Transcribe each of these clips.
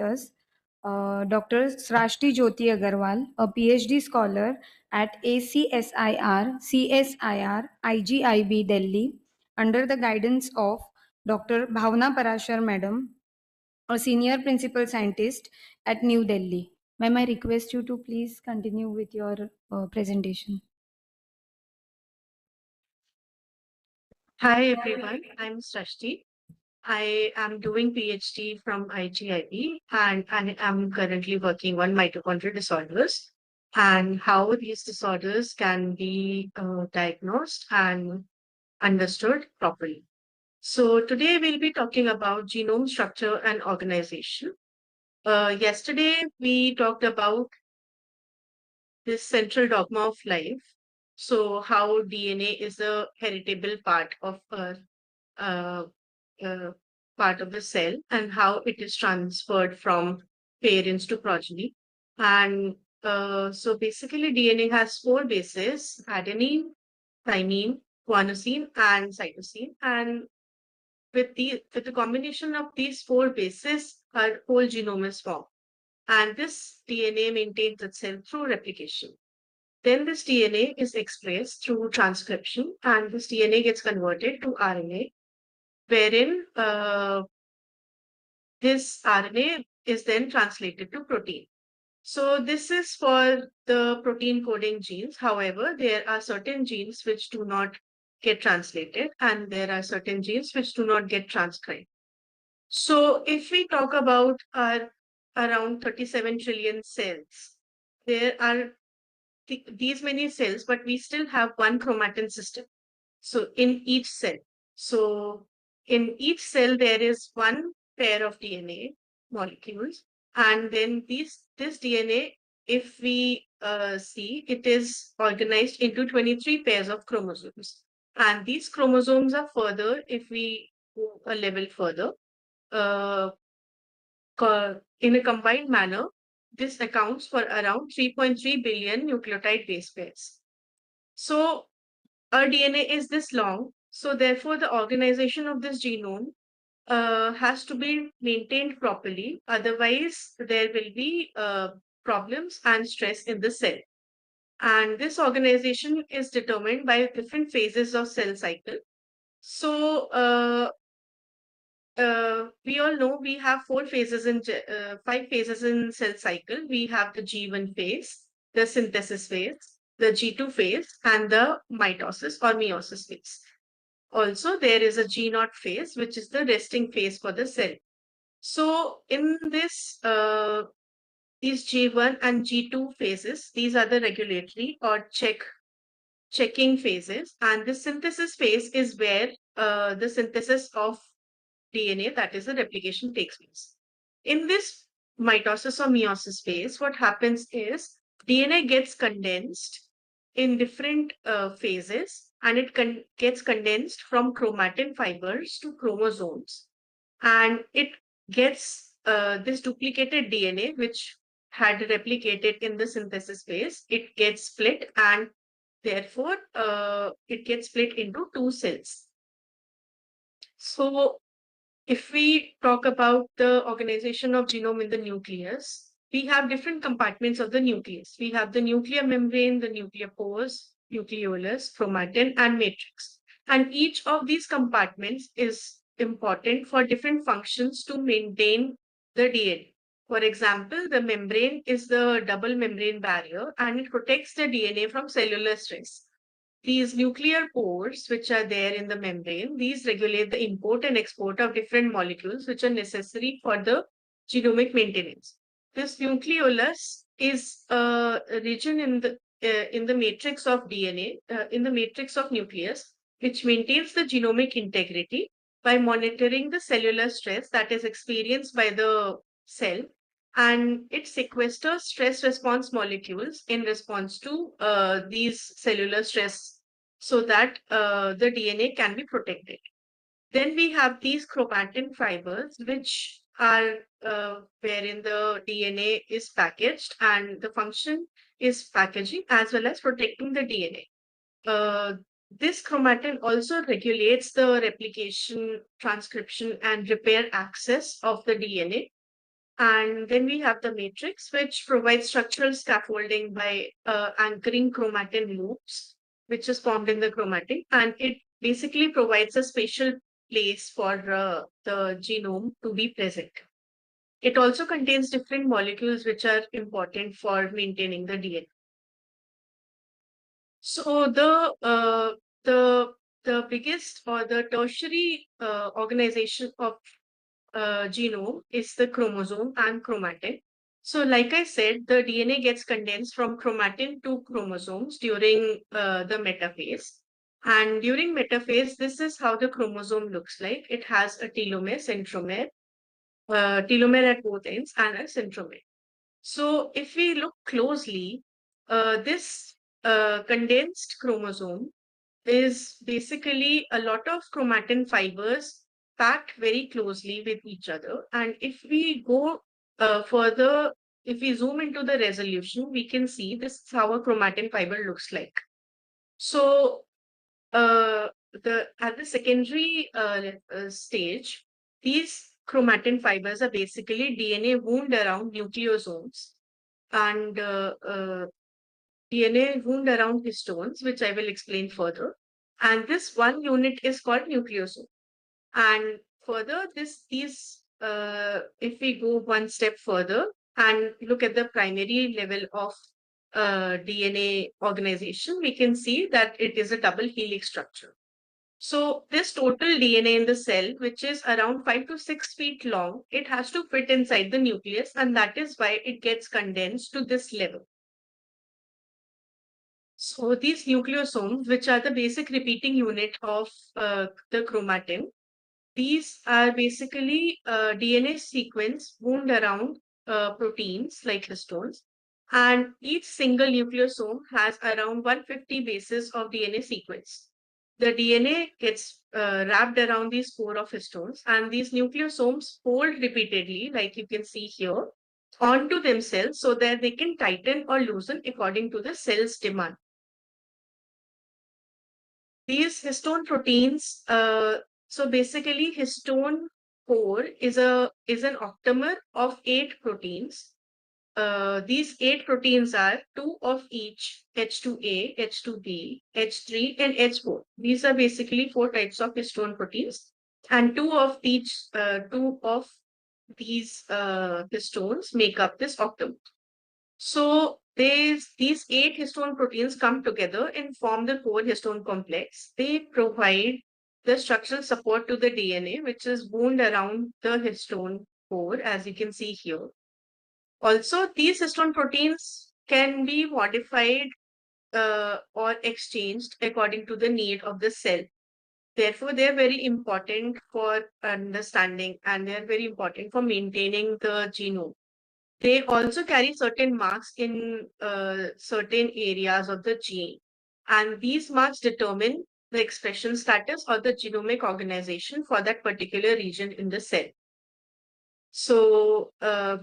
us Dr. Srashti Jyoti Agrawal, a PhD scholar at CSIR-IGIB Delhi, under the guidance of Dr. Bhavana Prasher Madam, a senior principal scientist at New Delhi. Ma'am, I request you to please continue with your presentation. Hi everyone, I'm Srashti. I am doing PhD from IGIB and I am currently working on mitochondrial disorders and how these disorders can be diagnosed and understood properly. So today we'll be talking about genome structure and organization. Yesterday we talked about this central dogma of life. So how DNA is a heritable uh, uh, part of the cell and how it is transferred from parents to progeny. And so basically, DNA has four bases: adenine, thymine, guanosine, and cytosine. And with the combination of these four bases, our whole genome is formed. And this DNA maintains itself through replication. Then this DNA is expressed through transcription, and this DNA gets converted to RNA, wherein this RNA is then translated to protein. So this is for the protein coding genes. However, there are certain genes which do not get translated, and there are certain genes which do not get transcribed. So if we talk about our around 37 trillion cells, there are these many cells, but we still have one chromatin system. So in each cell. So in each cell, there is one pair of DNA molecules. And then this DNA, if we see, it is organized into 23 pairs of chromosomes. And these chromosomes are further, if we go a level further, uh, in a combined manner, this accounts for around 3.3 billion nucleotide base pairs. So our DNA is this long, so therefore the organization of this genome has to be maintained properly. Otherwise, there will be problems and stress in the cell. And this organization is determined by different phases of cell cycle. So we all know we have five phases in cell cycle. We have the G1 phase, the synthesis phase, the G2 phase, and the mitosis or meiosis phase. Also, there is a G0 phase, which is the resting phase for the cell. So in these G1 and G2 phases, these are the regulatory or checking phases. And the synthesis phase is where the synthesis of DNA, that is the replication, takes place. In this mitosis or meiosis phase, what happens is DNA gets condensed in different phases, and it gets condensed from chromatin fibers to chromosomes, and it gets this duplicated DNA, which had replicated in the synthesis phase, it gets split, and therefore it gets split into two cells. So if we talk about the organization of genome in the nucleus, we have different compartments of the nucleus. We have the nuclear membrane, the nuclear pores, nucleolus, chromatin, and matrix. And each of these compartments is important for different functions to maintain the DNA. For example, the membrane is the double membrane barrier, and it protects the DNA from cellular stress. These nuclear pores, which are there in the membrane, these regulate the import and export of different molecules which are necessary for the genomic maintenance. This nucleolus is a region in the matrix of DNA, in the matrix of nucleus, which maintains the genomic integrity by monitoring the cellular stress that is experienced by the cell, and it sequesters stress response molecules in response to these cellular stress so that the DNA can be protected. Then we have these chromatin fibers, which are wherein the DNA is packaged, and the function is packaging as well as protecting the DNA. This chromatin also regulates the replication, transcription, and repair access of the DNA. And then we have the matrix, which provides structural scaffolding by anchoring chromatin loops, which is formed in the chromatin. And it basically provides a spatial place for the genome to be present. It also contains different molecules which are important for maintaining the DNA. So the biggest or the tertiary organization of genome is the chromosome and chromatin. So, like I said, the DNA gets condensed from chromatin to chromosomes during the metaphase. And during metaphase, this is how the chromosome looks like. It has a telomere, centromere, telomere at both ends, and a centromere. So, if we look closely, this condensed chromosome is basically a lot of chromatin fibers packed very closely with each other. And if we go further, if we zoom into the resolution, we can see this is how a chromatin fiber looks like. So at the secondary stage, these chromatin fibers are basically DNA wound around nucleosomes and DNA wound around histones, which I will explain further. And this one unit is called nucleosome. And further, if we go one step further and look at the primary level of DNA organization, we can see that it is a double helix structure. So this total DNA in the cell, which is around 5 to 6 feet long, it has to fit inside the nucleus, and that is why it gets condensed to this level. So these nucleosomes, which are the basic repeating unit of the chromatin, these are basically DNA sequence wound around proteins like histones, and each single nucleosome has around 150 bases of DNA sequence. The DNA gets wrapped around these core of histones, and these nucleosomes fold repeatedly, like you can see here, onto themselves so that they can tighten or loosen according to the cell's demand. These histone proteins, so basically histone core is an octamer of 8 proteins. These 8 proteins are 2 of each H2A, H2B, H3, and H4. These are basically 4 types of histone proteins, and two of these histones make up this octamer. So these 8 histone proteins come together and form the core histone complex. They provide the structural support to the DNA, which is wound around the histone core, as you can see here. Also, these histone proteins can be modified or exchanged according to the need of the cell. Therefore, they're very important for understanding and they're very important for maintaining the genome. They also carry certain marks in certain areas of the gene. And these marks determine the expression status or the genomic organization for that particular region in the cell. So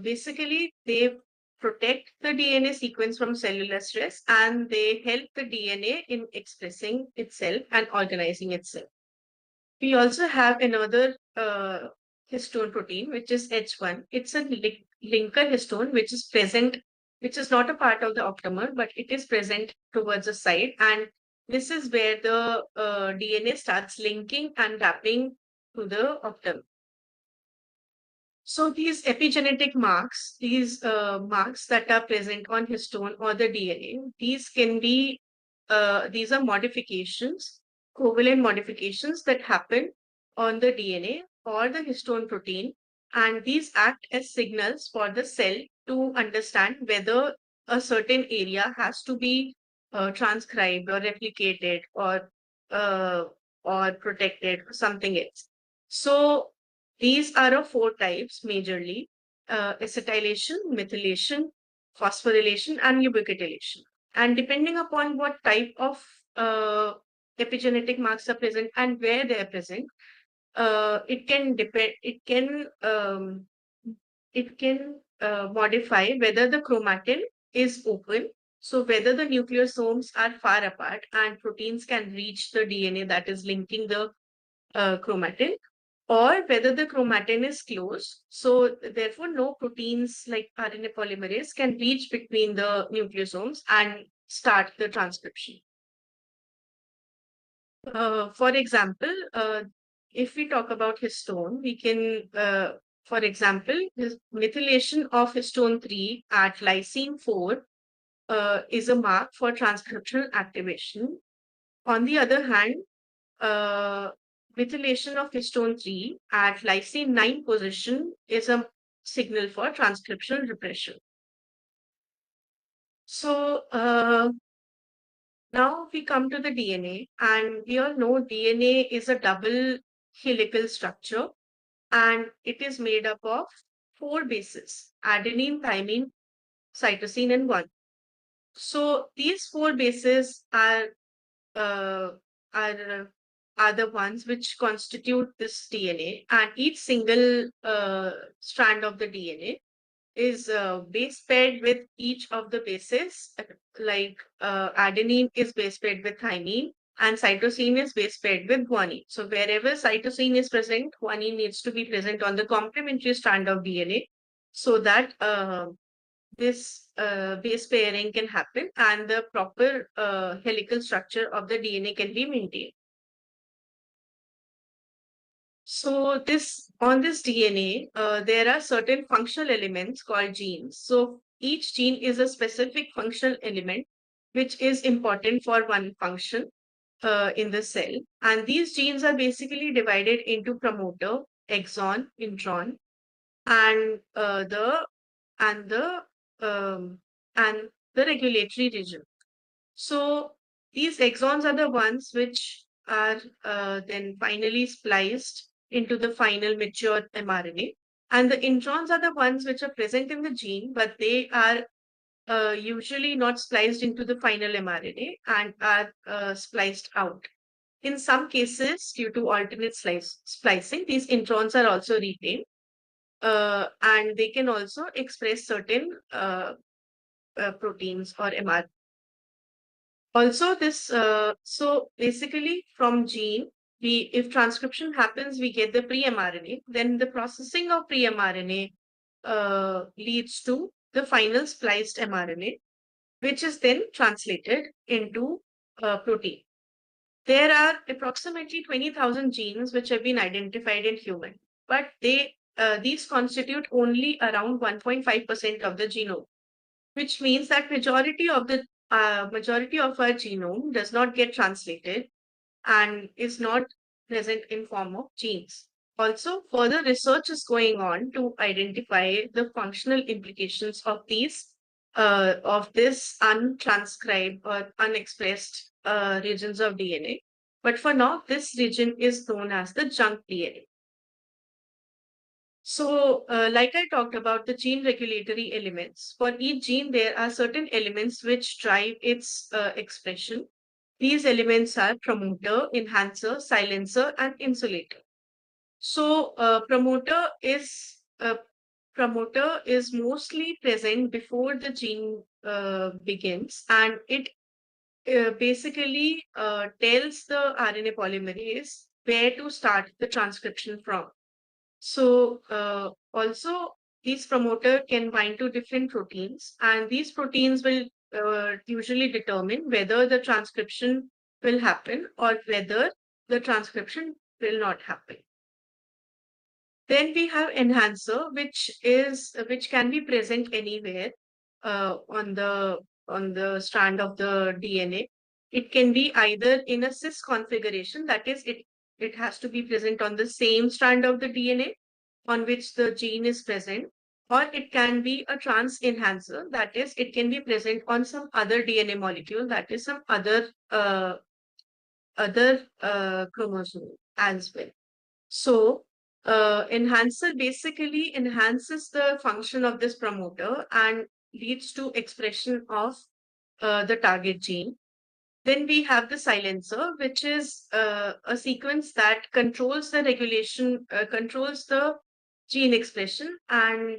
basically, they protect the DNA sequence from cellular stress and they help the DNA in expressing itself and organizing itself. We also have another histone protein, which is H1. It's a linker histone, which is present, which is not a part of the octamer, but it is present towards the side. And this is where the DNA starts linking and wrapping to the octamer. So these epigenetic marks, these marks that are present on histone or the DNA, these are modifications, covalent modifications that happen on the DNA or the histone protein, and these act as signals for the cell to understand whether a certain area has to be transcribed or replicated or protected or something else. So these are of 4 types majorly: acetylation, methylation, phosphorylation, and ubiquitination. And depending upon what type of epigenetic marks are present and where they are present, it can depend. It can modify whether the chromatin is open. So whether the nucleosomes are far apart and proteins can reach the DNA that is linking the chromatin, or whether the chromatin is closed. So therefore, no proteins like RNA polymerase can reach between the nucleosomes and start the transcription. For example, if we talk about histone, we can, for example, methylation of histone 3 at lysine 4 is a mark for transcriptional activation. On the other hand, uh, methylation of histone 3 at lysine 9 position is a signal for transcriptional repression. So now we come to the DNA, and we all know DNA is a double helical structure, and it is made up of 4 bases: adenine, thymine, cytosine, and guanine. So these 4 bases uh, are are the ones which constitute this DNA, and each single strand of the DNA is base paired with each of the bases. Like adenine is base paired with thymine, and cytosine is base paired with guanine. So wherever cytosine is present, guanine needs to be present on the complementary strand of DNA, so that this base pairing can happen and the proper helical structure of the DNA can be maintained. So this on this DNA, there are certain functional elements called genes. So each gene is a specific functional element which is important for one function in the cell. And these genes are basically divided into promoter, exon, intron, and and the um, and the regulatory region. So these exons are the ones which are then finally spliced into the final mature mRNA. And the introns are the ones which are present in the gene, but they are usually not spliced into the final mRNA and are spliced out. In some cases, due to alternate splicing, these introns are also retained, and they can also express certain proteins or mRNA. Also, this so basically from gene, we if transcription happens, we get the pre-mRNA. Then the processing of pre-mRNA leads to the final spliced mRNA, which is then translated into protein. There are approximately 20,000 genes which have been identified in human, but these constitute only around 1.5% of the genome, which means that majority of our genome does not get translated and is not present in form of genes. Also, further research is going on to identify the functional implications of this untranscribed or unexpressed regions of DNA. But for now, this region is known as the junk DNA. So, like I talked about the gene regulatory elements, for each gene, there are certain elements which drive its expression. These elements are promoter, enhancer, silencer, and insulator. So, promoter is mostly present before the gene begins, and it basically tells the RNA polymerase where to start the transcription from. So also these promoter can bind to different proteins, and these proteins will usually determine whether the transcription will happen or whether the transcription will not happen. Then we have enhancer, which can be present anywhere on the strand of the DNA. It can be either in a cis configuration, that is, it has to be present on the same strand of the DNA on which the gene is present, or it can be a trans enhancer, that is, it can be present on some other DNA molecule, that is, some other chromosome as well. So, enhancer basically enhances the function of this promoter and leads to expression of the target gene. Then we have the silencer, which is a sequence that controls the controls the gene expression, and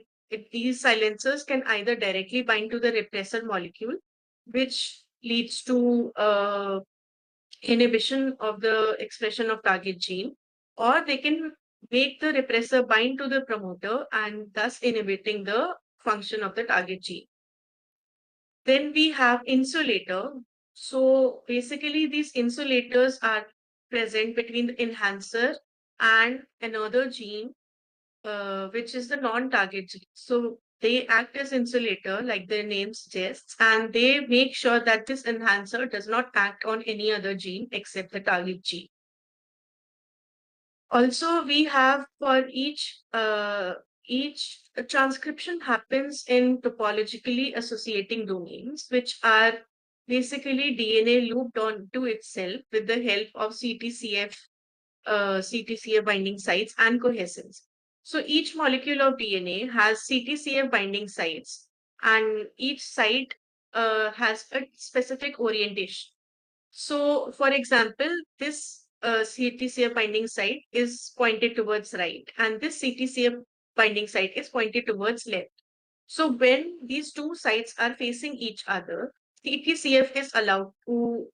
these silencers can either directly bind to the repressor molecule, which leads to inhibition of the expression of target gene, or they can make the repressor bind to the promoter and thus inhibiting the function of the target gene. Then we have insulator. So basically, these insulators are present between the enhancer and another gene, which is the non-target gene. So they act as insulator, like their name suggests, and they make sure that this enhancer does not act on any other gene except the target gene. Also, we have for each transcription happens in topologically associating domains, which are basically DNA looped onto itself with the help of CTCF binding sites and cohesins. So each molecule of DNA has CTCF binding sites, and each site has a specific orientation. So, for example, this CTCF binding site is pointed towards right, and this CTCF binding site is pointed towards left. So, when these two sites are facing each other, CTCF is allowed to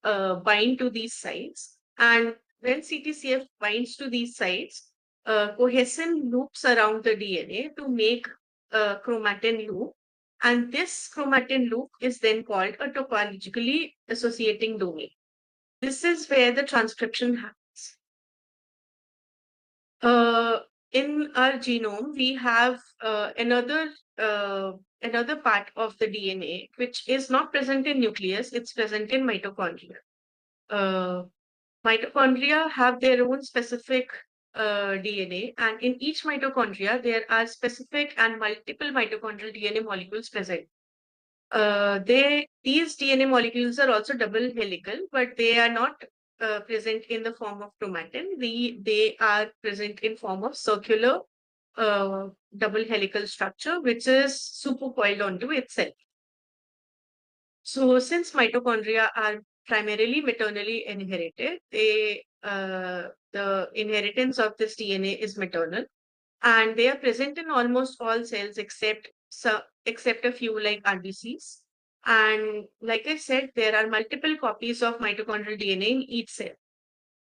bind to these sites. And when CTCF binds to these sites, cohesin loops around the DNA to make a chromatin loop. And this chromatin loop is then called a topologically associating domain. This is where the transcription happens. Uh, in our genome, we have another part of the DNA which is not present in nucleus. It's present in mitochondria. Uh, Mitochondria have their own specific DNA, and in each mitochondria there are specific and multiple mitochondrial DNA molecules present. These DNA molecules are also double helical, but they are not present in the form of chromatin. They are present in form of circular double helical structure, which is supercoiled onto itself. So, since mitochondria are primarily maternally inherited, the inheritance of this DNA is maternal, and they are present in almost all cells except a few like RBCs. And like I said, there are multiple copies of mitochondrial DNA in each cell.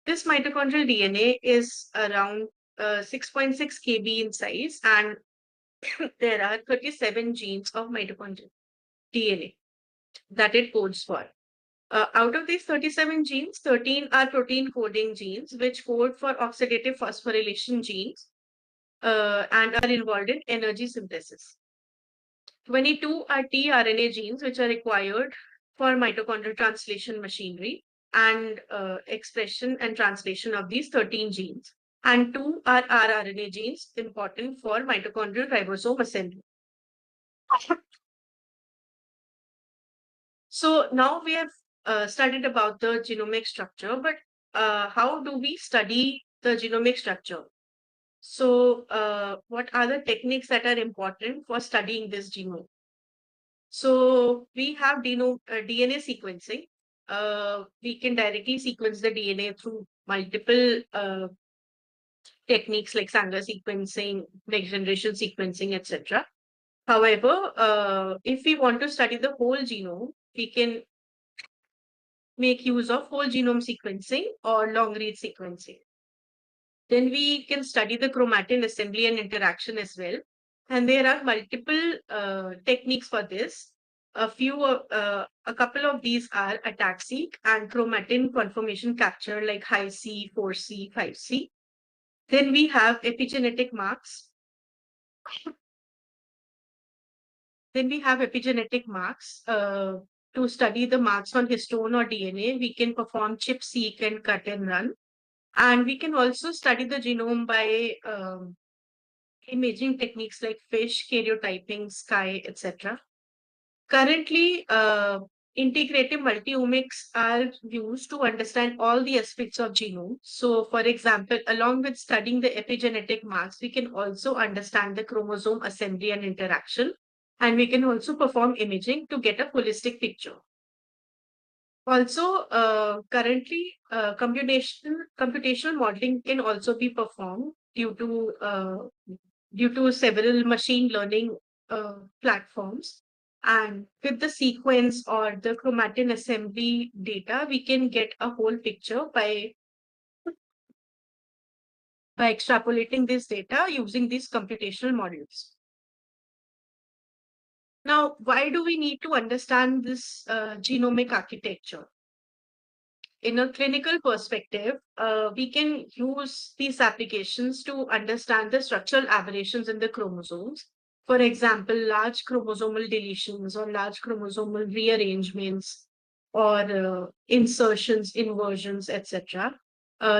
This mitochondrial DNA is around 6.6 kb in size, and there are 37 genes of mitochondrial DNA that it codes for. Out of these 37 genes, 13 are protein coding genes, which code for oxidative phosphorylation genes and are involved in energy synthesis. 22 are tRNA genes, which are required for mitochondrial translation machinery and expression and translation of these 13 genes. And 2 are rRNA genes, important for mitochondrial ribosome assembly. So now we have studied about the genomic structure, but how do we study the genomic structure? So what are the techniques that are important for studying this genome? So we have DNA sequencing. We can directly sequence the DNA through multiple techniques like Sanger sequencing, next generation sequencing, etc. However, if we want to study the whole genome, we can make use of whole genome sequencing or long read sequencing. Then we can study the chromatin assembly and interaction as well. And there are multiple techniques for this. A couple of these are ATAC-seq and chromatin conformation capture like high C, 4C, 5C. Then we have epigenetic marks. Then we have epigenetic marks. To study the marks on histone or DNA, we can perform chip seq and cut and run. And we can also study the genome by imaging techniques like FISH, karyotyping, SKY, etc. Currently, integrative multiomics are used to understand all the aspects of genome. So, for example, along with studying the epigenetic marks, we can also understand the chromosome assembly and interaction, and we can also perform imaging to get a holistic picture. Also, currently, computational modeling can also be performed due to several machine learning platforms. And with the sequence or the chromatin assembly data, we can get a whole picture by by extrapolating this data using these computational models. Now, why do we need to understand this genomic architecture? In a clinical perspective, we can use these applications to understand the structural aberrations in the chromosomes. For example, large chromosomal deletions or large chromosomal rearrangements or insertions, inversions, etc.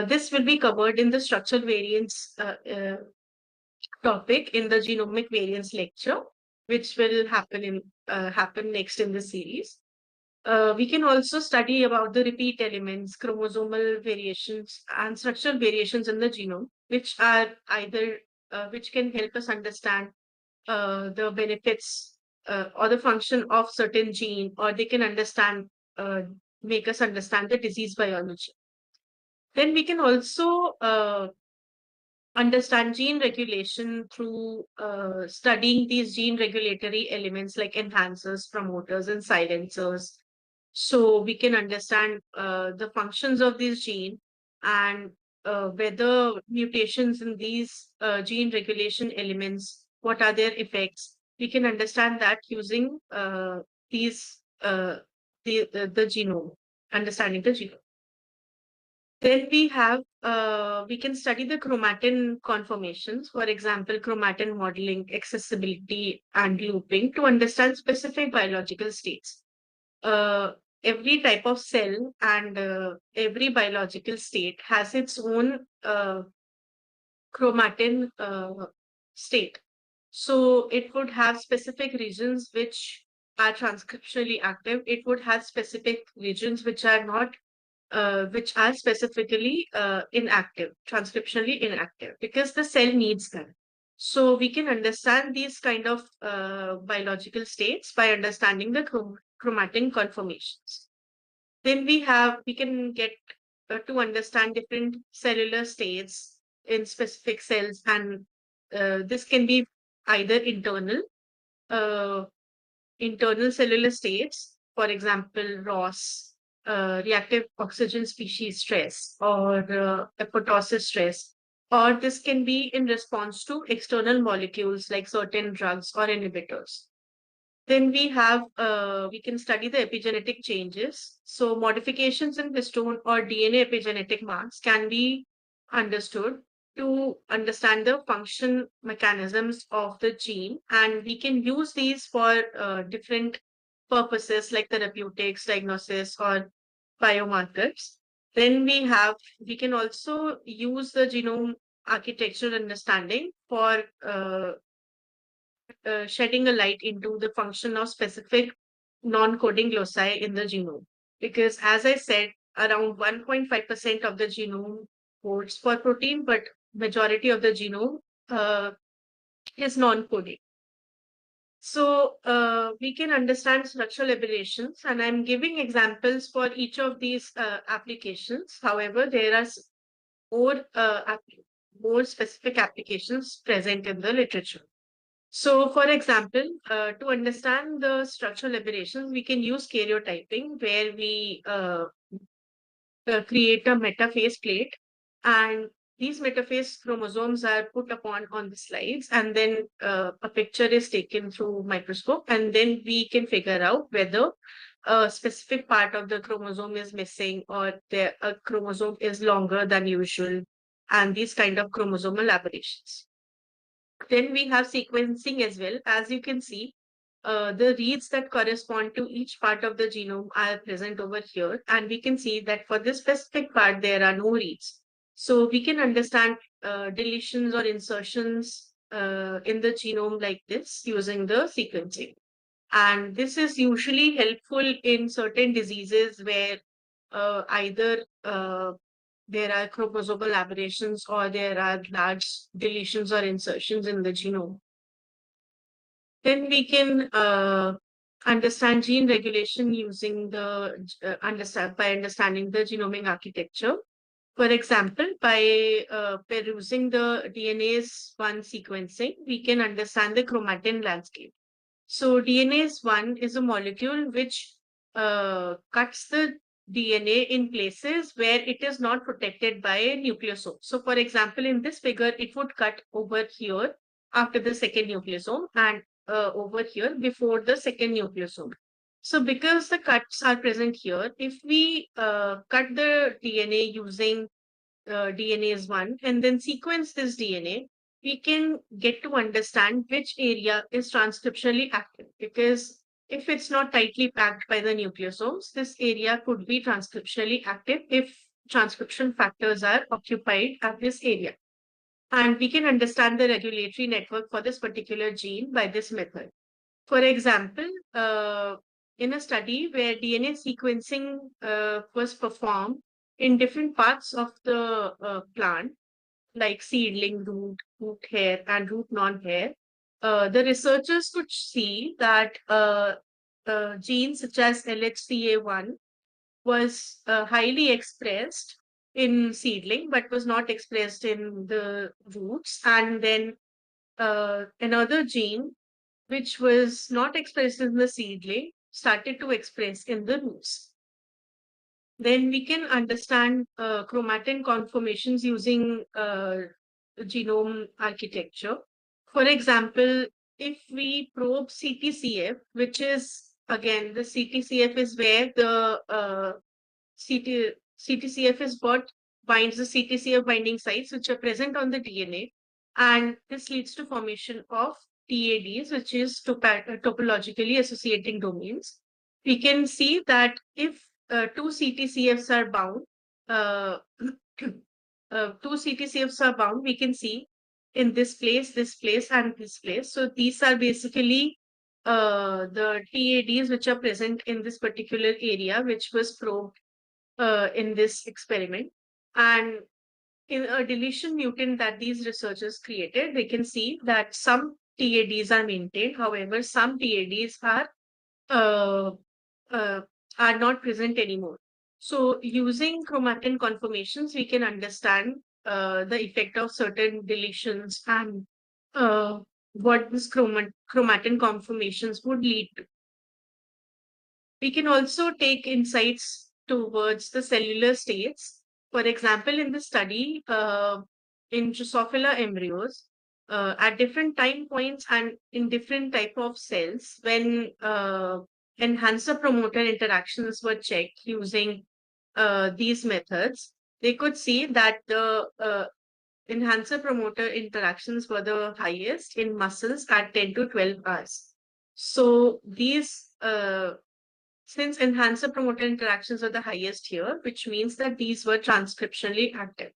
This will be covered in the structural variants topic in the genomic variants lecture, which will happen next in the series. We can also study about the repeat elements, chromosomal variations, and structural variations in the genome, which are either which can help us understand the benefits or the function of certain gene, or they can uh, make us understand the disease biology. Then we can also understand gene regulation through studying these gene regulatory elements like enhancers, promoters, and silencers. So we can understand the functions of this gene and whether mutations in these gene regulation elements, what are their effects. We can understand that using these the genome, understanding the genome. Then we can study the chromatin conformations, for example, chromatin modeling, accessibility, and looping to understand specific biological states. Uh, every type of cell and every biological state has its own chromatin state. So it would have specific regions which are transcriptionally active. It would have specific regions which are not which are specifically inactive, transcriptionally inactive, because the cell needs them. So we can understand these kind of biological states by understanding the chromatin conformations. Then we can get to understand different cellular states in specific cells, and this can be either uh, internal cellular states, for example, ROS, reactive oxygen species stress, or apoptosis stress, or this can be in response to external molecules like certain drugs or inhibitors. Then we can study the epigenetic changes. So modifications in histone or DNA epigenetic marks can be understood to understand the function mechanisms of the gene. And we can use these for different purposes like therapeutics, diagnosis, or biomarkers. Then we can also use the genome architectural understanding for shedding a light into the function of specific non-coding loci in the genome. Because as I said, around 1.5% of the genome codes for protein, but majority of the genome uh, is non-coding. So we can understand structural aberrations, and I'm giving examples for each of these applications. However, there are more, more specific applications present in the literature. So, for example, to understand the structural aberrations, we can use karyotyping, where we create a metaphase plate, and these metaphase chromosomes are put upon on the slides, and then a picture is taken through microscope, and then we can figure out whether a specific part of the chromosome is missing, or a chromosome is longer than usual, and these kind of chromosomal aberrations. Then we have sequencing as well. As you can see, the reads that correspond to each part of the genome are present over here. And we can see that for this specific part, there are no reads. So we can understand deletions or insertions in the genome like this using the sequencing. And this is usually helpful in certain diseases where either there are chromosomal aberrations or there are large deletions or insertions in the genome. Then we can understand gene regulation using the by understanding the genomic architecture. For example, by perusing the DNase 1 sequencing, we can understand the chromatin landscape. So DNase 1 is a molecule which cuts the DNA in places where it is not protected by a nucleosome. So, for example, in this figure, it would cut over here after the second nucleosome and over here before the second nucleosome. So, because the cuts are present here, if we cut the DNA using DNA is one, and then sequence this DNA, we can get to understand which area is transcriptionally active. Because if it's not tightly packed by the nucleosomes, this area could be transcriptionally active if transcription factors are occupied at this area. And we can understand the regulatory network for this particular gene by this method. For example, in a study where DNA sequencing was performed in different parts of the plant, like seedling, root, root hair, and root non-hair, the researchers could see that genes such as LHCA1 was highly expressed in seedling, but was not expressed in the roots. And then another gene which was not expressed in the seedling, started to express in the roots. Then we can understand chromatin conformations using genome architecture. For example, if we probe CTCF, which is again the CTCF is where the CTCF is what binds the CTCF binding sites which are present on the DNA, and this leads to formation of TADs, which is topologically associating domains. We can see that if two CTCFs are bound, uh, two CTCFs are bound, we can see in this place, and this place. So these are basically the TADs which are present in this particular area, which was probed in this experiment. And in a deletion mutant that these researchers created, they can see that some TADs are maintained. However, some TADs uh, uh, are not present anymore. So, using chromatin conformations, we can understand the effect of certain deletions and uh, what this chromatin conformations would lead to. We can also take insights towards the cellular states. For example, in the study, in Drosophila embryos, at different time points and in different type of cells, when enhancer promoter interactions were checked using these methods, they could see that the enhancer promoter interactions were the highest in muscles at 10 to 12 hours. So these since enhancer promoter interactions are the highest here, which means that these were transcriptionally active.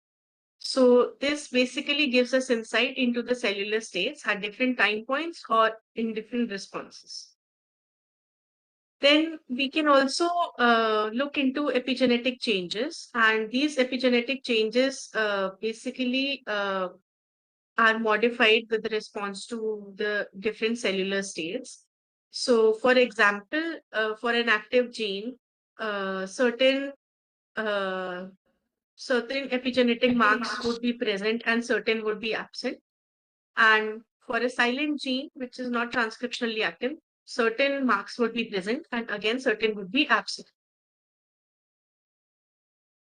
So this basically gives us insight into the cellular states at different time points or in different responses. Then we can also look into epigenetic changes, and these epigenetic changes basically are modified with response to the different cellular states. So, for example, for an active gene, certain certain epigenetic marks would be present and certain would be absent. And for a silent gene, which is not transcriptionally active, certain marks would be present and again certain would be absent.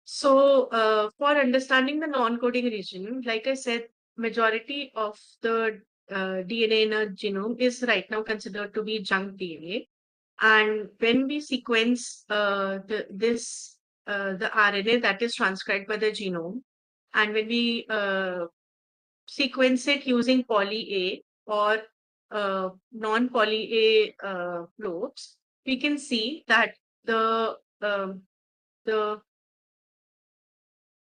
So, for understanding the non-coding region, like I said, majority of the DNA in a genome is right now considered to be junk DNA. And when we sequence the RNA that is transcribed by the genome, and when we sequence it using poly A or non-poly A probes, we can see that um, the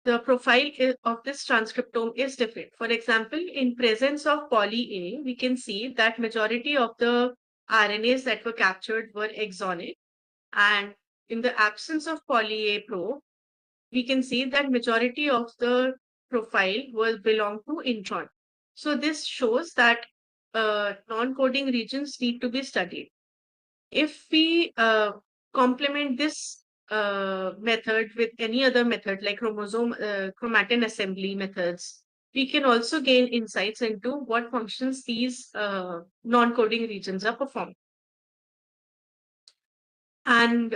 the profile of this transcriptome is different. For example, in presence of poly A, we can see that majority of the RNAs that were captured were exonic, and in the absence of poly A probe, we can see that majority of the profile will belong to intron. So this shows that non-coding regions need to be studied. If we complement this method with any other method like chromatin assembly methods, we can also gain insights into what functions these non-coding regions are performing. And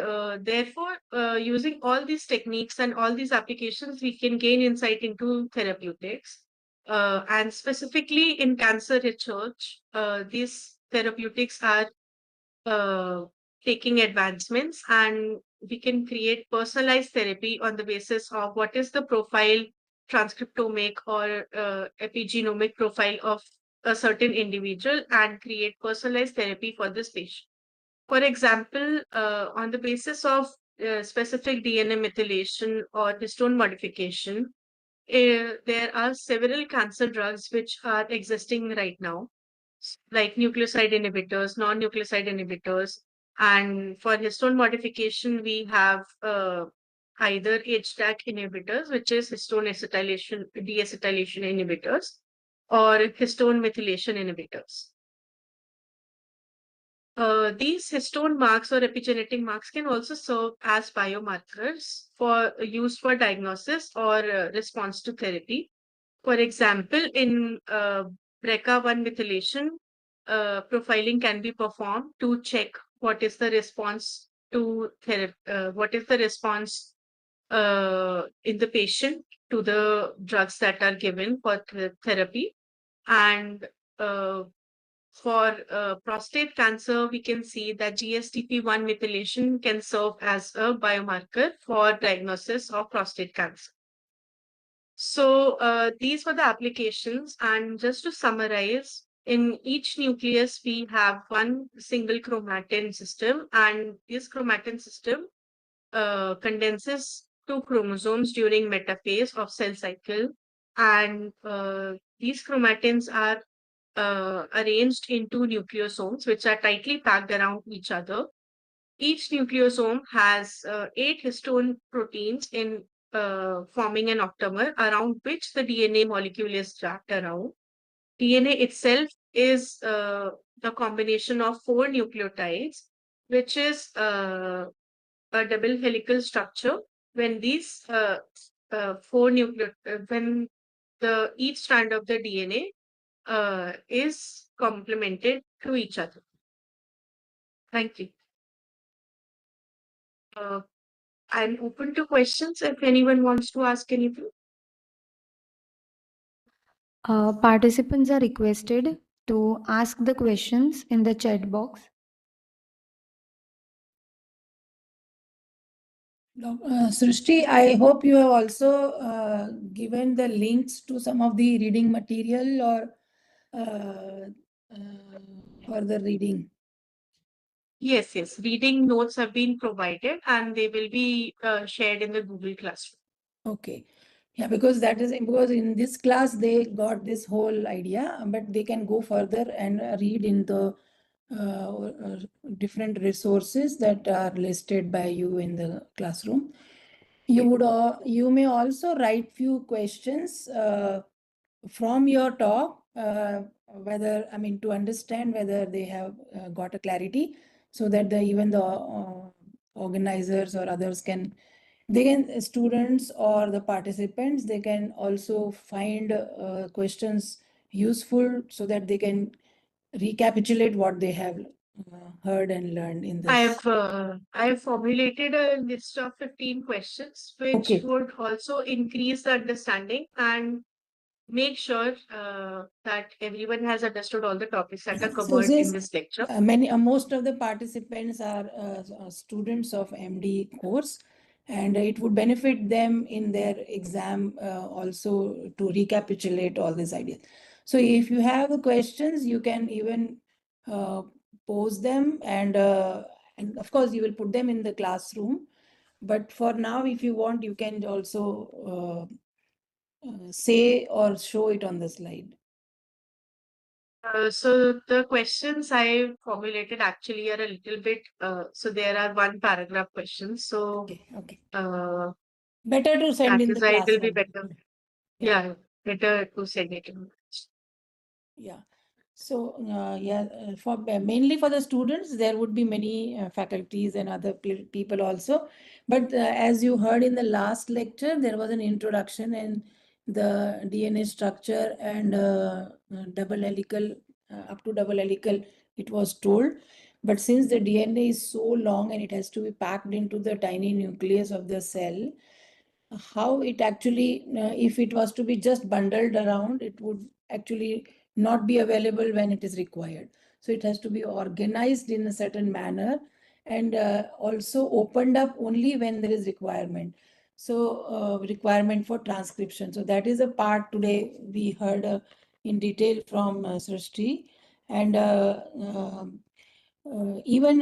therefore, using all these techniques and all these applications, we can gain insight into therapeutics. And specifically in cancer research, these therapeutics are uh, taking advancements, and we can create personalized therapy on the basis of what is the profile, transcriptomic or epigenomic profile of a certain individual, and create personalized therapy for this patient. For example, on the basis of specific DNA methylation or histone modification, there are several cancer drugs which are existing right now, like nucleoside inhibitors, non-nucleoside inhibitors. And for histone modification, we have either HDAC inhibitors, which is histone acetylation, deacetylation inhibitors, or histone methylation inhibitors. These histone marks or epigenetic marks can also serve as biomarkers for use for diagnosis or response to therapy. For example, in BRCA1 methylation, profiling can be performed to check what is the response to therapy, what is the response in the patient to the drugs that are given for therapy. And uh, for prostate cancer, we can see that GSTP1 methylation can serve as a biomarker for diagnosis of prostate cancer. So these were the applications. And just to summarize, in each nucleus, we have one single chromatin system, and this chromatin system condenses two chromosomes during metaphase of cell cycle. And these chromatins are arranged into nucleosomes, which are tightly packed around each other. Each nucleosome has 8 histone proteins in forming an octamer around which the DNA molecule is wrapped around. DNA itself is the combination of 4 nucleotides, which is a double helical structure. When these when the each strand of the DNA is complemented to each other. Thank you. Uh, I'm open to questions if anyone wants to ask anything. Participants are requested to ask the questions in the chat box. Srashti, I hope you have also given the links to some of the reading material or further reading. Yes, yes. Reading notes have been provided and they will be shared in the Google Classroom. Okay. Yeah, because because in this class they got this whole idea, but they can go further and read in the different resources that are listed by you in the classroom. You may also write few questions from your talk, whether, I mean, to understand whether they have got a clarity, so that even the organizers or others can, students or the participants, they can also find questions useful so that they can recapitulate what they have heard and learned in this. I have formulated a list of 15 questions, which Okay. would also increase the understanding and make sure that everyone has understood all the topics that are So covered in this lecture. most of the participants are students of MD course, and it would benefit them in their exam also to recapitulate all these ideas. So if you have the questions, you can even pose them, and of course you will put them in the classroom. But for now, if you want, you can also say or show it on the slide. So the questions I formulated actually are a little bit, so there are one paragraph questions. So Okay. uh, Better to send that in is the why it will be classroom. better. Yeah, better to send it in. Yeah. So, for mainly for the students, there would be many faculties and other people also. But as you heard in the last lecture, there was an introduction and the DNA structure and double helical, up to double helical, it was told. But since the DNA is so long and it has to be packed into the tiny nucleus of the cell, how it actually, if it was to be just bundled around, it would actually not be available when it is required. So it has to be organized in a certain manner and also opened up only when there is requirement. So requirement for transcription. So that is a part today we heard in detail from Srashti. And even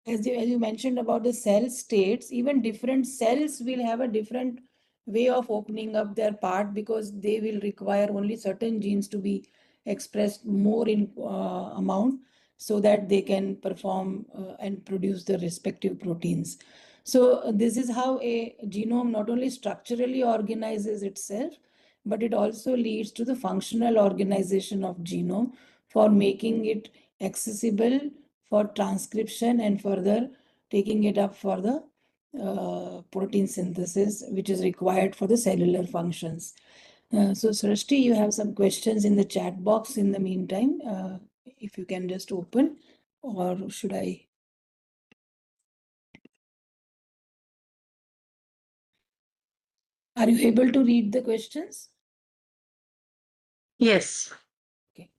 as you mentioned about the cell states, even different cells will have a different way of opening up their part because they will require only certain genes to be expressed more in amount so that they can perform and produce the respective proteins. So this is how a genome not only structurally organizes itself, but it also leads to the functional organization of genome for making it accessible for transcription and further taking it up for the protein synthesis, which is required for the cellular functions. So Srashti, you have some questions in the chat box in the meantime. If you can just open, or should I? Are you able to read the questions? Yes. Okay.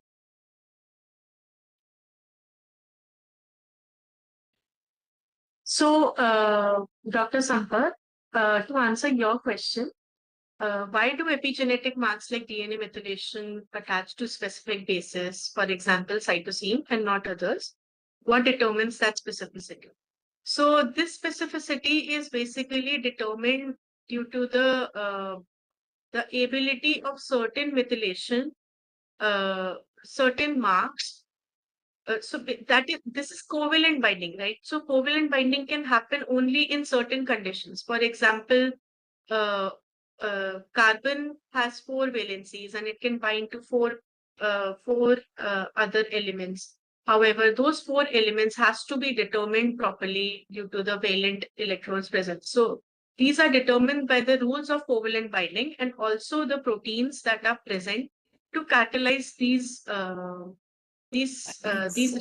So, Dr. Sampath, to answer your question, why do epigenetic marks like DNA methylation attach to specific bases, for example, cytosine, and not others? What determines that specificity? So, this specificity is basically determined due to the ability of certain methylation, certain marks. This is covalent binding, right? So covalent binding can happen only in certain conditions. For example, uh, carbon has 4 valencies and it can bind to four other elements. However, those 4 elements has to be determined properly due to the valent electrons present. So these are determined by the rules of covalent binding and also the proteins that are present to catalyze these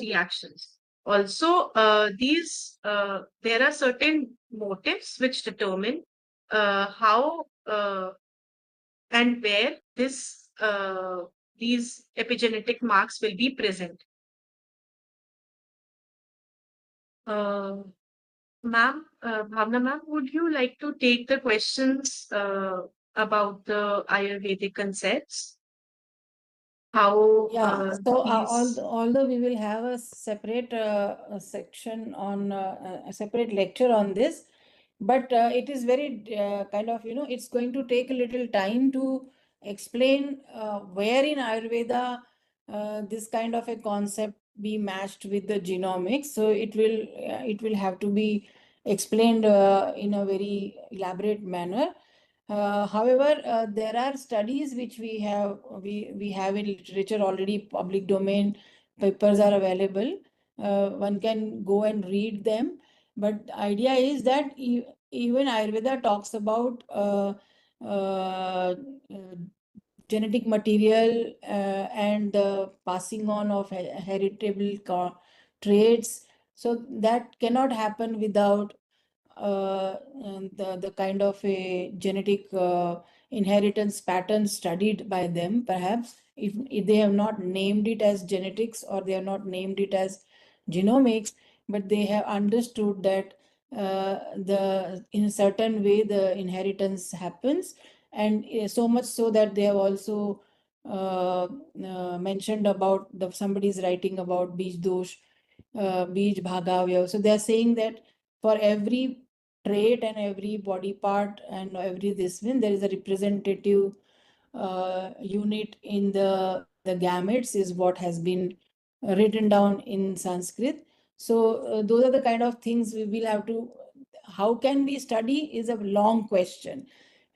reactions. Also, there are certain motives which determine how and where these epigenetic marks will be present. Ma'am, Bhavna ma'am, would you like to take the questions about the Ayurvedic concepts? How Yeah, so these although we will have a separate section on a separate lecture on this, but it is very kind of, it's going to take a little time to explain where in Ayurveda this kind of a concept be matched with the genomics. So it will have to be explained in a very elaborate manner. However, there are studies which we have in literature already, public domain papers are available. One can go and read them. But the idea is that even Ayurveda talks about genetic material and the passing on of heritable traits. So that cannot happen without the kind of a genetic inheritance pattern studied by them, perhaps if they have not named it as genetics or they have not named it as genomics, but they have understood that in a certain way the inheritance happens, and so much so that they have also mentioned about somebody is writing about Bij Dosh, Bij Bhagavya. So they are saying that for every trait and every body part and every this one, there is a representative unit in the gametes is what has been written down in Sanskrit. So those are the kind of things we will have to, how can we study is a long question.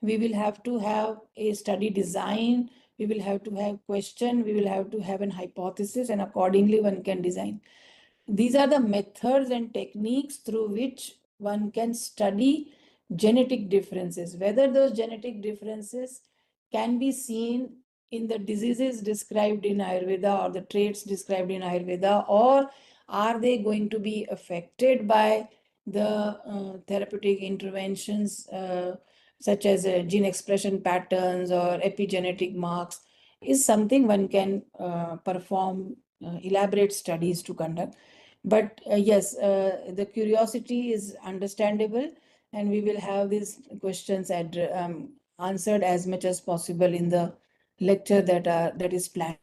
We will have to have a study design, we will have to have question, we will have to have an hypothesis, and accordingly one can design. These are the methods and techniques through which one can study genetic differences, whether those genetic differences can be seen in the diseases described in Ayurveda or the traits described in Ayurveda, or Are they going to be affected by the therapeutic interventions such as gene expression patterns or epigenetic marks? Is something one can perform elaborate studies to conduct. But yes, the curiosity is understandable, and we will have these questions answered as much as possible in the lecture that is planned.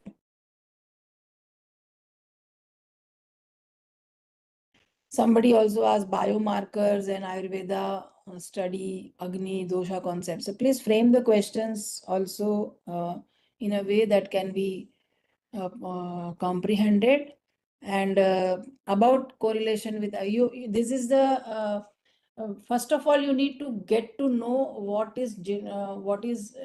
Somebody also asked biomarkers and Ayurveda study Agni dosha concepts. So please frame the questions also in a way that can be comprehended. And about correlation with you, this is the first of all, you need to get to know what is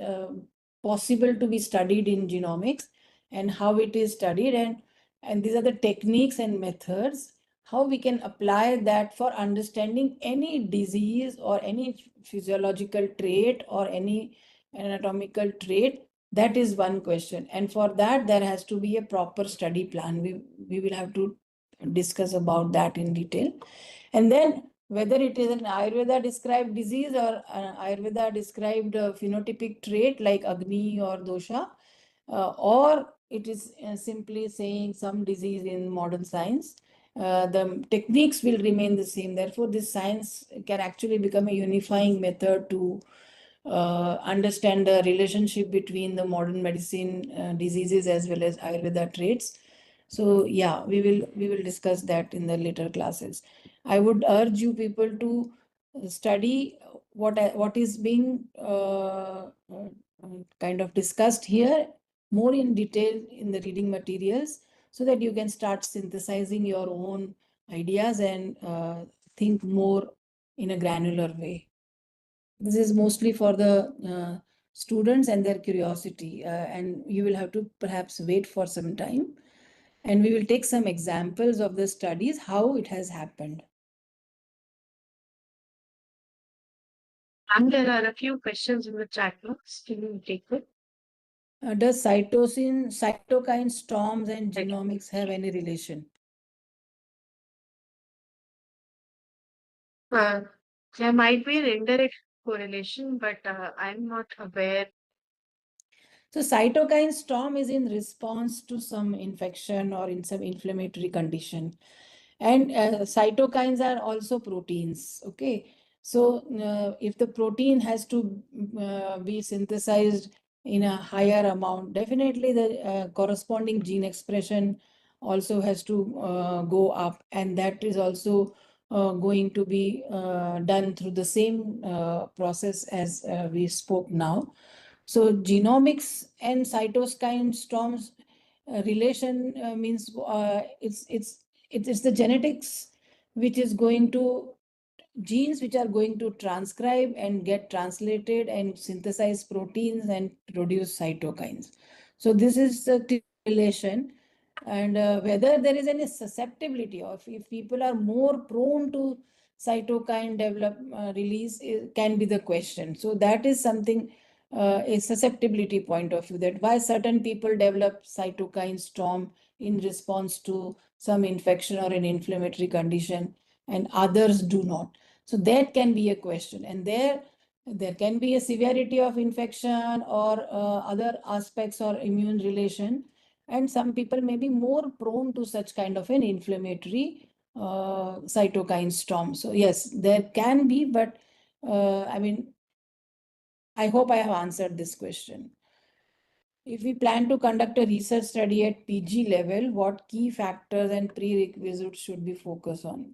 possible to be studied in genomics and how it is studied, and these are the techniques and methods how we can apply that for understanding any disease or any physiological trait or any anatomical trait. That is one question, and for that there has to be a proper study plan. We will have to discuss about that in detail. And then whether it is an Ayurveda described disease or an Ayurveda described phenotypic trait like Agni or dosha, or it is simply saying some disease in modern science, the techniques will remain the same. Therefore, this science can actually become a unifying method to understand the relationship between the modern medicine diseases as well as Ayurveda traits. So yeah, we will discuss that in the later classes. I would urge you people to study what is being kind of discussed here more in detail in the reading materials, so that you can start synthesizing your own ideas and think more in a granular way. This is mostly for the students and their curiosity, and you will have to perhaps wait for some time, and we will take some examples of the studies, how it has happened. And there are a few questions in the chat box. Can you take it? Does cytokine storms and genomics have any relation? There might be an indirect correlation, but I'm not aware. So cytokine storm is in response to some infection or in some inflammatory condition. And cytokines are also proteins, okay? So if the protein has to be synthesized in a higher amount, definitely the corresponding gene expression also has to go up, and that is also going to be done through the same process as we spoke now. So genomics and cytokine storms relation means it's the genetics which is going to genes which are going to transcribe and get translated and synthesize proteins and produce cytokines. So this is the relation, and whether there is any susceptibility or if people are more prone to cytokine release can be the question. So that is something, a susceptibility point of view, that why certain people develop cytokine storm in response to some infection or an inflammatory condition and others do not. So that can be a question, and there can be a severity of infection or other aspects or immune relation, and some people may be more prone to such kind of an inflammatory cytokine storm. So yes, there can be, but I mean, I hope I have answered this question. If we plan to conduct a research study at PG level, what key factors and prerequisites should we focus on?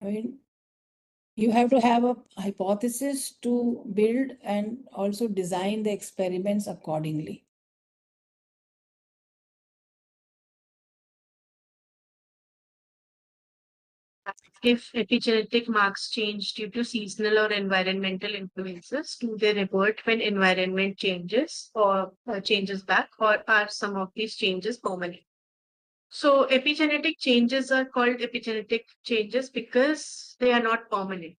I mean, you have to have a hypothesis to build and also design the experiments accordingly. If epigenetic marks change due to seasonal or environmental influences, do they revert when environment changes or changes back, or are some of these changes permanent? So epigenetic changes are called epigenetic changes because they are not permanent.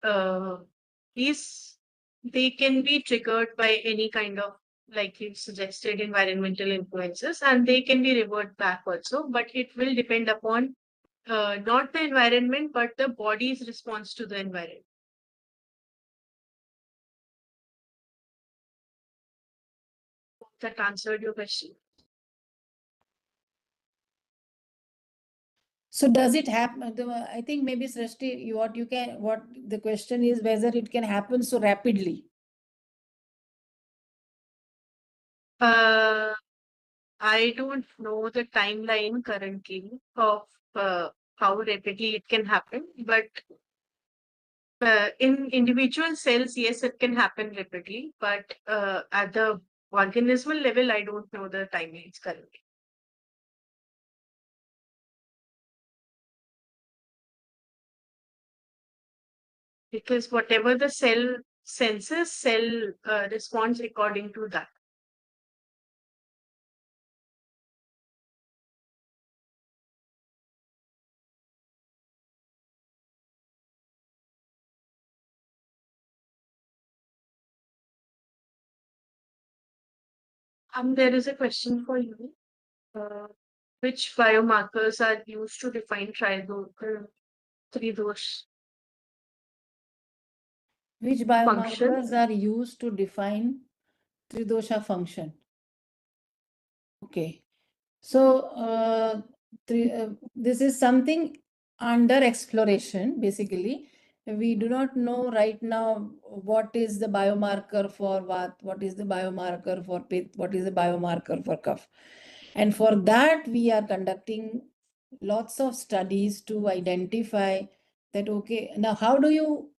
Uh, these they can be triggered by any kind of like you suggested, environmental influences, and they can be reverted back also, but it will depend upon not the environment, but the body's response to the environment. That answered your question. So does it happen? I think maybe Srashti, what the question is whether it can happen so rapidly. I don't know the timeline currently of how rapidly it can happen, but in individual cells, yes, it can happen rapidly, but at the organismal level, I don't know the timelines currently. Because whatever the cell senses, cell responds according to that. There is a question for you. Which biomarkers are used to define tridosh Which function? biomarkers are used to define Tridosha function? Okay. So this is something under exploration, basically. We do not know right now what is the biomarker for Vat, what is the biomarker for Pitta, what is the biomarker for Kapha. And for that, we are conducting lots of studies to identify that, okay, now how do you,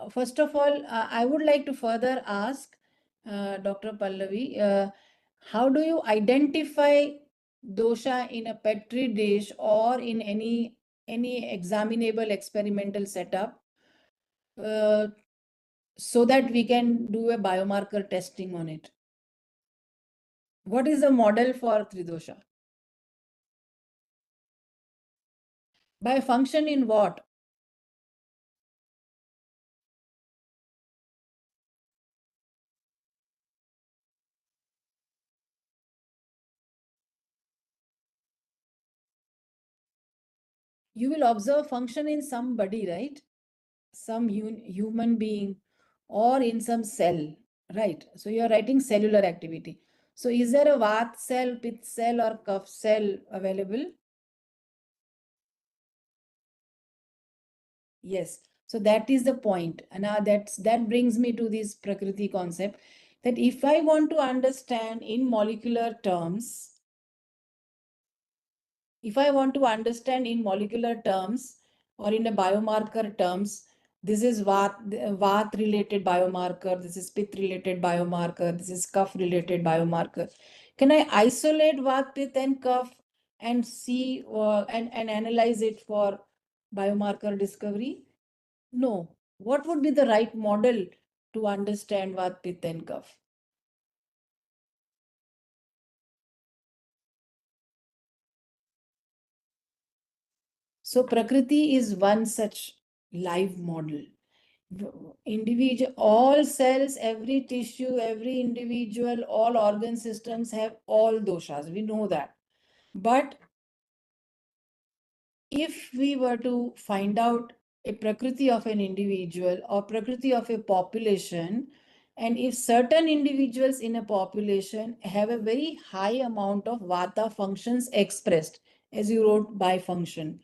first of all, I would like to further ask Dr. Pallavi, how do you identify dosha in a petri dish or in any examinable experimental setup so that we can do a biomarker testing on it? What is the model for tridosha? By function in what? You will observe function in somebody, right? Some human being or in some cell, right? So you are writing cellular activity. So is there a Vat cell, Pitta cell or Kapha cell available? Yes. So that is the point. And now that brings me to this Prakriti concept, that if I want to understand in molecular terms, if I want to understand in molecular terms or in a biomarker terms, this is Vat related biomarker, this is Pitta related biomarker, this is Kapha related biomarker. Can I isolate Vat, Pitta and Kapha and see and analyze it for biomarker discovery? No. What would be the right model to understand Vat, Pitta and Kapha? So Prakriti is one such live model. Individual, all cells, every tissue, every individual, all organ systems have all doshas. We know that. But if we were to find out a Prakriti of an individual or Prakriti of a population, and if certain individuals in a population have a very high amount of Vata functions expressed, as you wrote by function,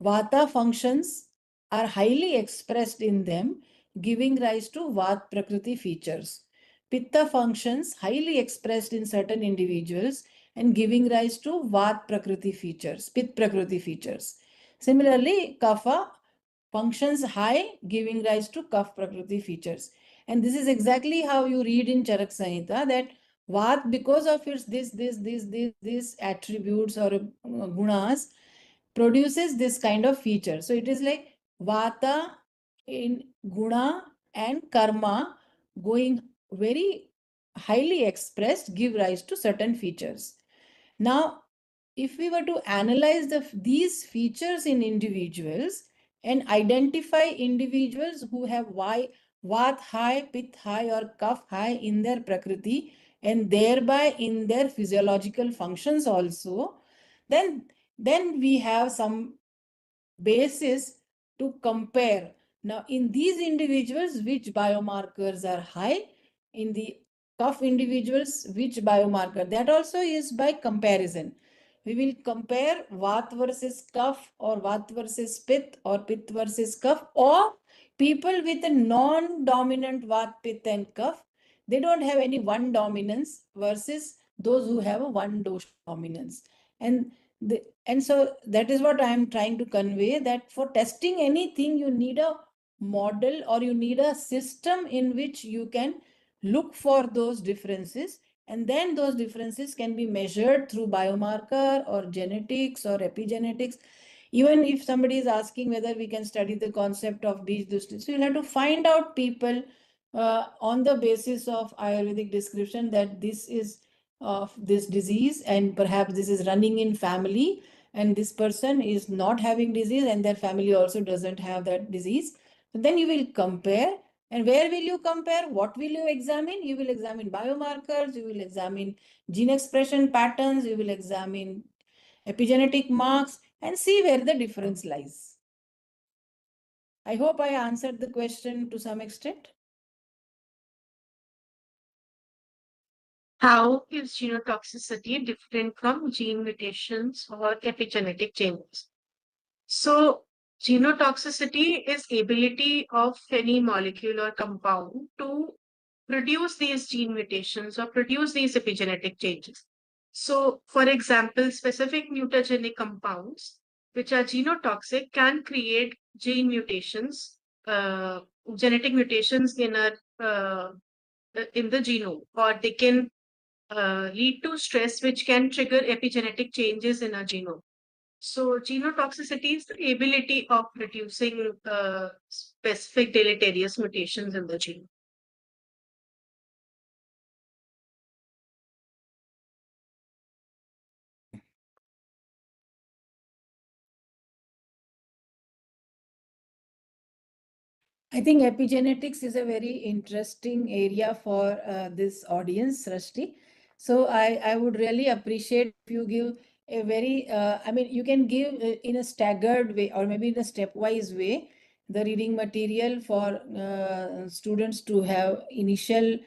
Vata functions are highly expressed in them, giving rise to Vat Prakriti features. Pitta functions highly expressed in certain individuals and giving rise to Vat Prakriti features, Pitta Prakriti features. Similarly, Kapha functions high, giving rise to Kapha Prakriti features. And this is exactly how you read in Charak Samhita that Vat, because of its this attributes or gunas, produces this kind of feature. So it is like Vata in guna and karma going very highly expressed give rise to certain features. Now, if we were to analyze these features in individuals and identify individuals who have Vat high, Pit high or Kapha high in their Prakriti and thereby in their physiological functions also, then we have some basis to compare. Now, in these individuals, which biomarkers are high? In the cough individuals, which biomarker? That also is by comparison. We will compare Vat versus cough, or Vat versus Pitta, or Pitta versus cough, or people with a non-dominant Vat, Pitta and cough. They don't have any one dominance versus those who have a one dosha dominance. And so that is what I am trying to convey, that for testing anything, you need a model, or you need a system in which you can look for those differences. And then those differences can be measured through biomarker or genetics or epigenetics. Even if somebody is asking whether we can study the concept of Bij Dushti, so you'll have to find out people on the basis of Ayurvedic description that this is of this disease, and perhaps this is running in family, and this person is not having disease and their family also doesn't have that disease. Then you will compare. And where will you compare? What will you examine? You will examine biomarkers, you will examine gene expression patterns, you will examine epigenetic marks, and see where the difference lies. I hope I answered the question to some extent. How is genotoxicity different from gene mutations or epigenetic changes? So, genotoxicity is ability of any molecule or compound to produce these gene mutations or produce these epigenetic changes. So, for example, specific mutagenic compounds, which are genotoxic, can create gene mutations, genetic mutations in the genome, or they can lead to stress, which can trigger epigenetic changes in our genome. So, genotoxicity is the ability of producing specific deleterious mutations in the genome. I think epigenetics is a very interesting area for this audience, Srashti. So I would really appreciate if you give a very, I mean, you can give in a staggered way or maybe in a stepwise way the reading material for students to have initial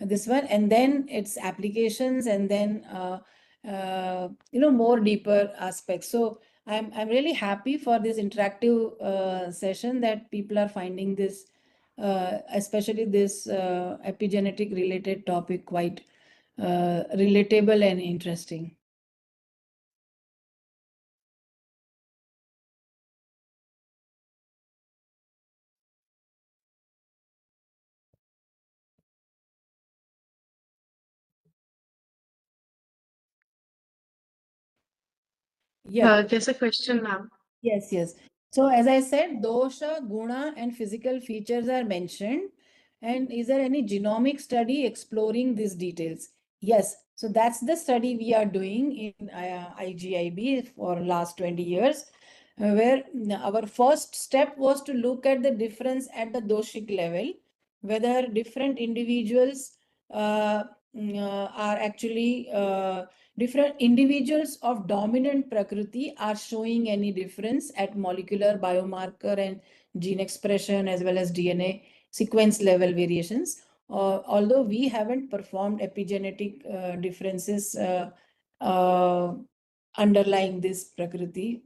this one, and then its applications, and then more deeper aspects. So I'm really happy for this interactive session, that people are finding this, especially this epigenetic related topic, quite relatable and interesting. Yeah. There's a question now. Yes, yes. So as I said, dosha, guna, and physical features are mentioned. And is there any genomic study exploring these details? Yes. So that's the study we are doing in IGIB for last 20 years, where our first step was to look at the difference at the doshic level, whether different individuals are actually different individuals of dominant prakriti are showing any difference at molecular, biomarker, and gene expression, as well as DNA sequence level variations. Although we haven't performed epigenetic differences underlying this prakriti,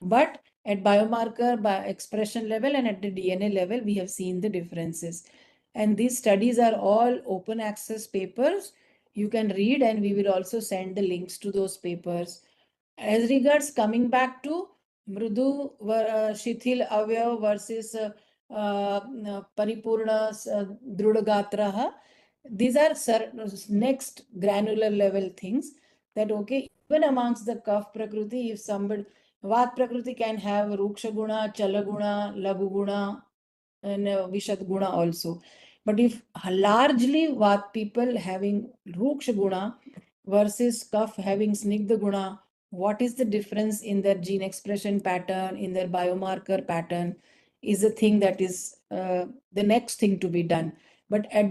but at biomarker, by expression level, and at the DNA level, we have seen the differences. And these studies are all open access papers. You can read, and we will also send the links to those papers. As regards coming back to Mrudu Shithil Avyav versus Paripurna Drudagatraha, these are next granular level things, that okay, even amongst the Kaf Prakriti, if somebody Vat Prakriti can have Ruksha Guna, Chala Guna, Lagu Guna, and Vishad Guna also. But if largely Vat people having Ruksha Guna versus Kaf having Snigdha Guna, what is the difference in their gene expression pattern, in their biomarker pattern, is a thing that is the next thing to be done. But in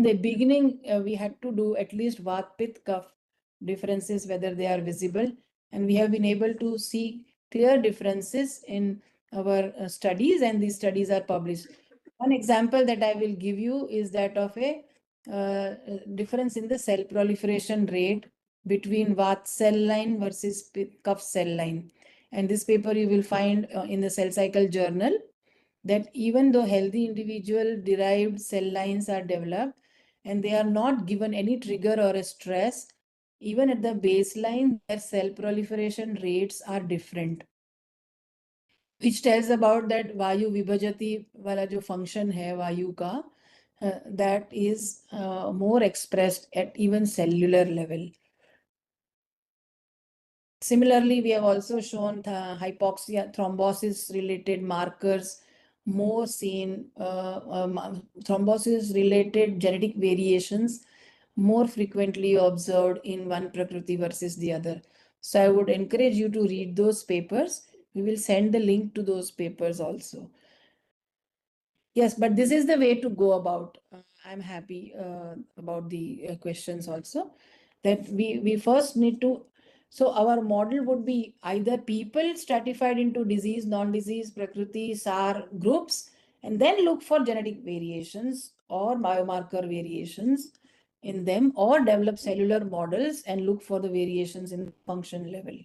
the beginning, we had to do at least Vat, Pitta, Kapha differences, whether they are visible. And we have been able to see clear differences in our studies, and these studies are published. One example that I will give you is that of a difference in the cell proliferation rate between Vat cell line versus Kapha cell line. And this paper you will find in the Cell Cycle Journal, that even though healthy individual derived cell lines are developed and they are not given any trigger or a stress, even at the baseline, their cell proliferation rates are different, which tells about that Vayu Vibhajati wala jo function hai Vayu ka, that is more expressed at even cellular level. Similarly, we have also shown the hypoxia, thrombosis related markers more seen, thrombosis related genetic variations more frequently observed in one Prakriti versus the other. So I would encourage you to read those papers. We will send the link to those papers also. Yes, but this is the way to go about. I'm happy about the questions also, that we first need to. So our model would be either people stratified into disease, non-disease, Prakriti, SAR groups, and then look for genetic variations or biomarker variations in them, or develop cellular models and look for the variations in function level.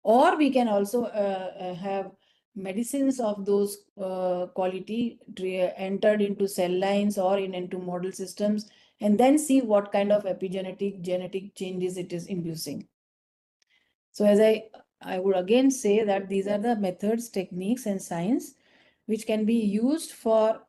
Or we can also have medicines of those quality entered into cell lines or into model systems, and then see what kind of epigenetic genetic changes it is inducing. So as I would again say that these are the methods, techniques, and science which can be used for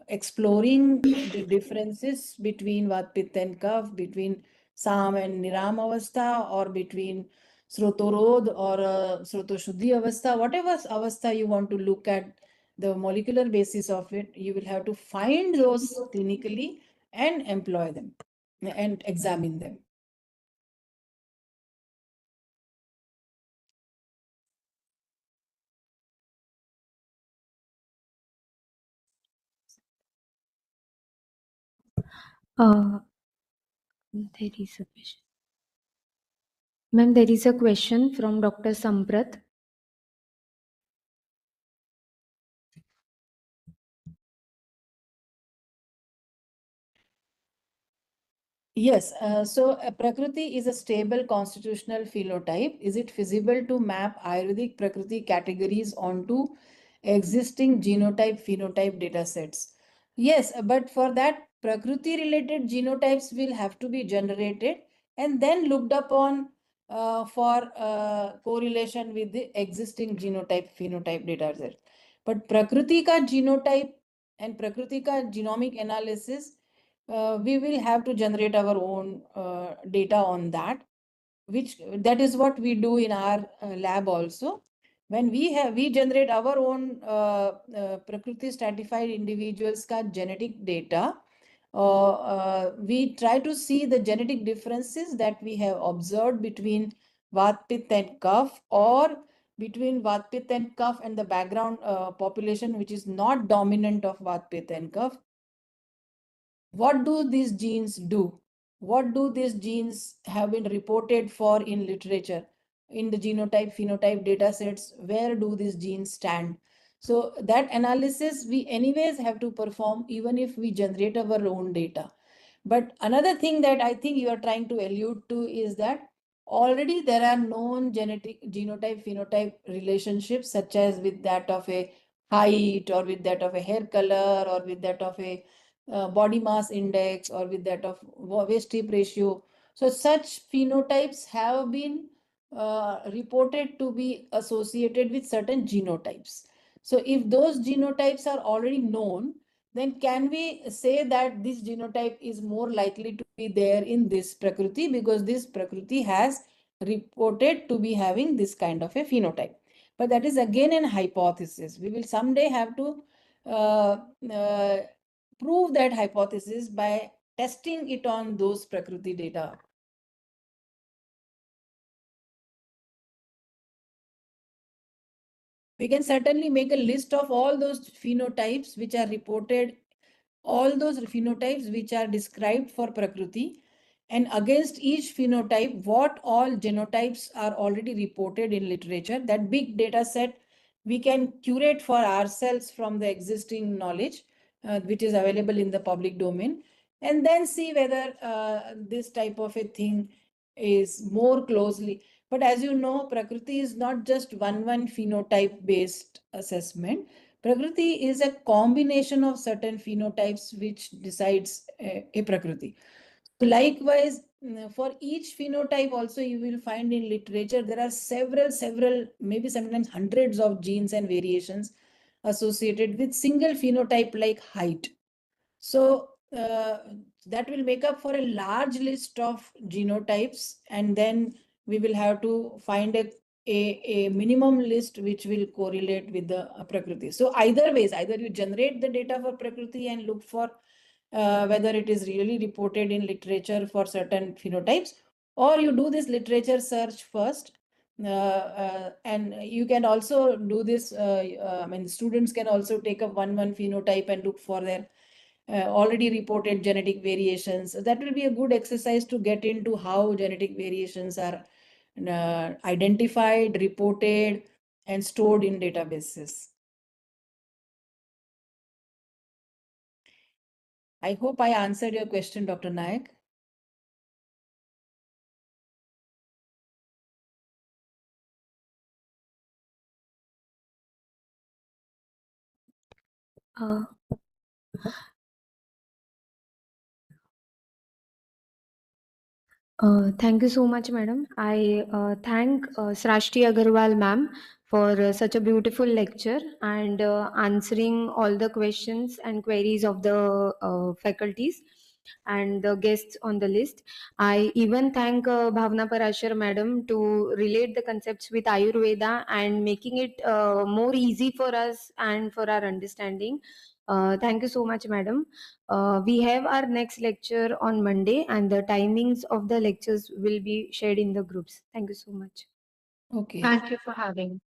exploring the differences between Vat, Pitta, and Kapha, between Sam and Niram Avastha, or between Srotorod or Srotoshuddhi Avastha, whatever Avastha you want to look at the molecular basis of it, you will have to find those clinically and employ them and examine them. There is a question. Ma'am, there is a question from Dr. Samprat. Yes, so Prakriti is a stable constitutional phenotype. Is it feasible to map Ayurvedic Prakriti categories onto existing genotype phenotype data sets? Yes, but for that, Prakriti related genotypes will have to be generated and then looked upon for correlation with the existing genotype phenotype data set. But Prakriti ka genotype and Prakriti ka genomic analysis, we will have to generate our own data on that, that is what we do in our lab also. When we generate our own Prakriti stratified individuals ka genetic data, we try to see the genetic differences that we have observed between Vat, Pitta, and Kapha, or between Vat, Pitta, and Kapha and the background population which is not dominant of Vat, Pitta, and Kapha. What do these genes do? What do these genes have been reported for in literature? In the genotype, phenotype data sets, where do these genes stand? So that analysis we anyways have to perform even if we generate our own data. But another thing that I think you are trying to allude to is that already there are known genetic genotype phenotype relationships, such as with that of a height, or with that of a hair color, or with that of a body mass index, or with that of waist hip ratio. So such phenotypes have been reported to be associated with certain genotypes. So if those genotypes are already known, then can we say that this genotype is more likely to be there in this Prakriti, because this Prakriti has reported to be having this kind of a phenotype? But that is again an hypothesis. We will someday have to uh, uh, prove that hypothesis by testing it on those Prakriti data. We can certainly make a list of all those phenotypes which are reported, all those phenotypes which are described for Prakriti, and against each phenotype, what all genotypes are already reported in literature. That big data set we can curate for ourselves from the existing knowledge, which is available in the public domain, and then see whether this type of a thing is more closely. But as you know, Prakriti is not just one phenotype based assessment. Prakriti is a combination of certain phenotypes which decides a Prakriti. Likewise, for each phenotype also you will find in literature there are several, maybe sometimes hundreds of genes and variations associated with single phenotype like height. So that will make up for a large list of genotypes, and then we will have to find a minimum list which will correlate with the Prakriti. So either ways, either you generate the data for Prakriti and look for whether it is really reported in literature for certain phenotypes, or you do this literature search first. And you can also do this, I mean, students can also take up one phenotype and look for their already reported genetic variations. That will be a good exercise to get into how genetic variations are identified, reported, and stored in databases. I hope I answered your question, Dr. Nayak. Thank you so much, madam. I thank Srashti Agrawal ma'am for such a beautiful lecture and answering all the questions and queries of the faculties and the guests on the list. I even thank Bhavana Prasher madam to relate the concepts with Ayurveda and making it more easy for us and for our understanding. Thank you so much, madam. We have our next lecture on Monday, and the timings of the lectures will be shared in the groups. Thank you so much. Okay. Thank you for having.